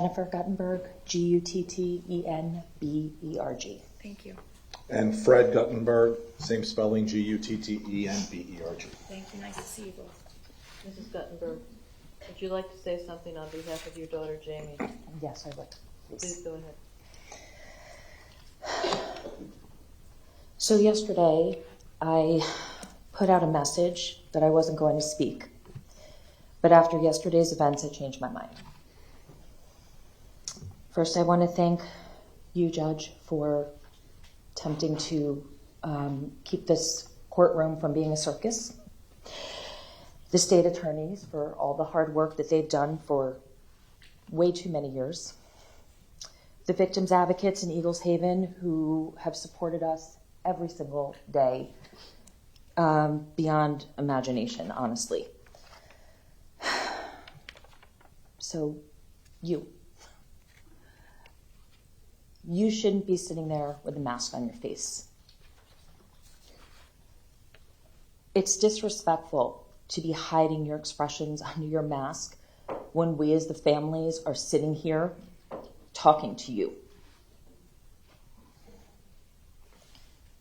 Jennifer Guttenberg, Guttenberg. Thank you. And Fred Guttenberg, same spelling, Guttenberg. Thank you. Nice to see you both. Mrs. Guttenberg, would you like to say something on behalf of your daughter, Jamie? Yes, I would. Please go ahead. So yesterday, I put out a message that I wasn't going to speak. But after yesterday's events, I changed my mind. First, I want to thank you, Judge, for attempting to keep this courtroom from being a circus. The state attorneys for all the hard work that they've done for way too many years. The victims' advocates in Eagles Haven who have supported us every single day, beyond imagination, honestly. So, you shouldn't be sitting there with a mask on your face. It's disrespectful to be hiding your expressions under your mask when we as the families are sitting here talking to you.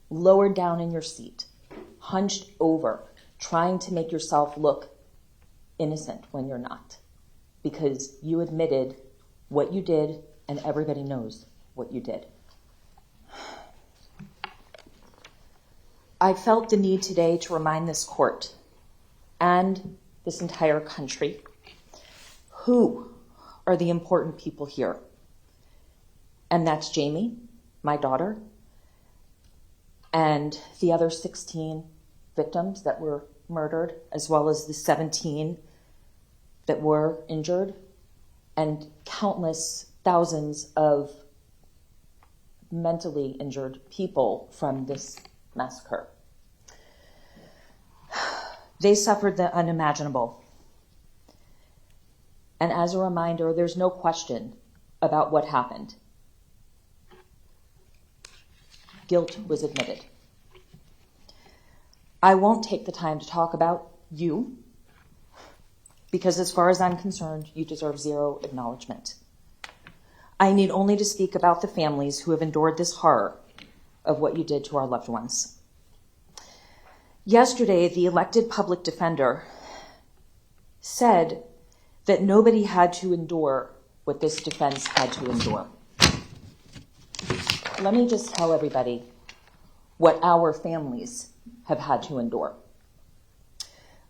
Lowered down in your seat, hunched over, trying to make yourself look innocent when you're not, because you admitted what you did and everybody knows what you did. I felt the need today to remind this court and this entire country who are the important people here. And that's Jamie, my daughter, and the other 16 victims that were murdered, as well as the 17 that were injured, and countless thousands of mentally injured people from this massacre. They suffered the unimaginable. And as a reminder, there's no question about what happened. Guilt was admitted. I won't take the time to talk about you, because as far as I'm concerned, you deserve zero acknowledgement. I need only to speak about the families who have endured this horror of what you did to our loved ones. Yesterday, the elected public defender said that nobody had to endure what this defense had to endure. Let me just tell everybody what our families have had to endure.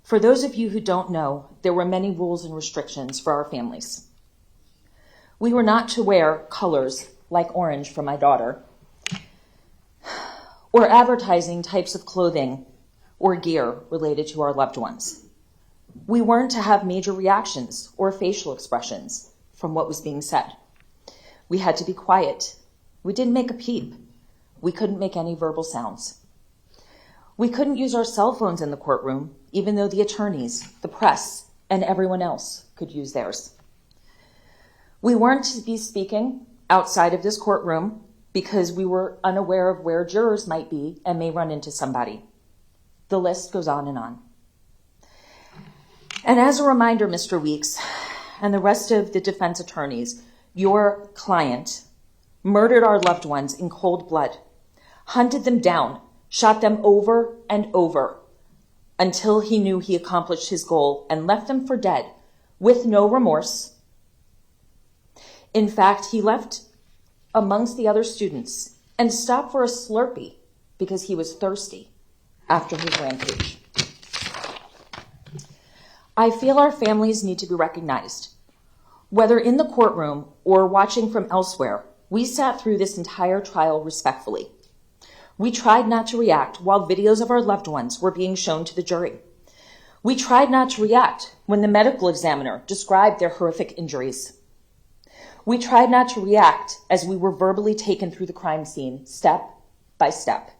For those of you who don't know, there were many rules and restrictions for our families. We were not to wear colors like orange for my daughter, or advertising types of clothing or gear related to our loved ones. We weren't to have major reactions or facial expressions from what was being said. We had to be quiet. We didn't make a peep. We couldn't make any verbal sounds. We couldn't use our cell phones in the courtroom, even though the attorneys, the press, and everyone else could use theirs. We weren't to be speaking outside of this courtroom because we were unaware of where jurors might be and may run into somebody. The list goes on and on. And as a reminder, Mr. Weeks, and the rest of the defense attorneys, your client murdered our loved ones in cold blood, hunted them down, shot them over and over until he knew he accomplished his goal and left them for dead with no remorse. In fact, he left amongst the other students and stopped for a Slurpee because he was thirsty after his rampage. I feel our families need to be recognized. Whether in the courtroom or watching from elsewhere, we sat through this entire trial respectfully. We tried not to react while videos of our loved ones were being shown to the jury. We tried not to react when the medical examiner described their horrific injuries. We tried not to react as we were verbally taken through the crime scene, step by step.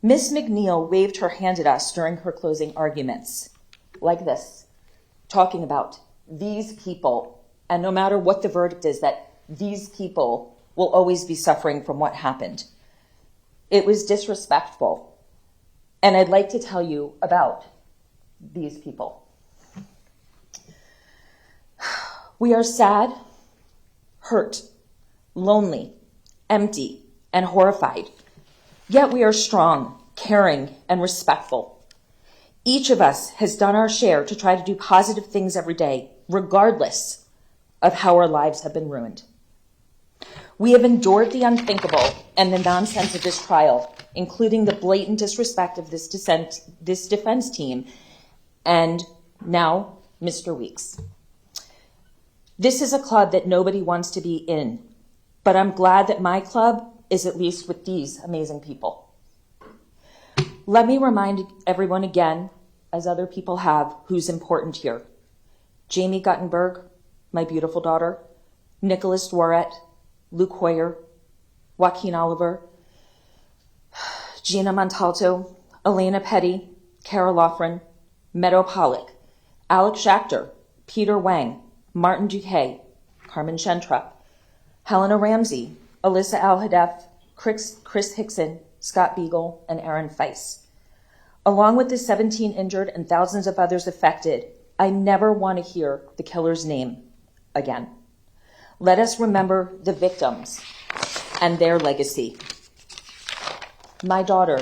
Miss McNeil waved her hand at us during her closing arguments, like this, talking about these people, and no matter what the verdict is, that these people will always be suffering from what happened. It was disrespectful, and I'd like to tell you about these people. We are sad, hurt, lonely, empty, and horrified. Yet we are strong, caring, and respectful. Each of us has done our share to try to do positive things every day, regardless of how our lives have been ruined. We have endured the unthinkable and the nonsense of this trial, including the blatant disrespect of this defense team, and now Mr. Weeks. This is a club that nobody wants to be in, but I'm glad that my club is at least with these amazing people. Let me remind everyone again, as other people have, who's important here. Jamie Guttenberg, my beautiful daughter, Nicholas Dworet, Luke Hoyer, Joaquin Oliver, Gina Montalto, Elena Petty, Kara Loughran, Meadow Pollock, Alex Schachter, Peter Wang, Martin Duque, Carmen Shentrup, Helena Ramsey, Alyssa Al-Hadef, Chris Hickson, Scott Beagle, and Aaron Feiss. Along with the 17 injured and thousands of others affected, I never want to hear the killer's name again. Let us remember the victims and their legacy. My daughter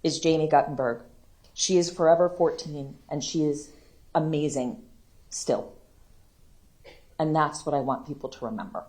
is Jamie Guttenberg. She is forever 14, and she is amazing still. And that's what I want people to remember.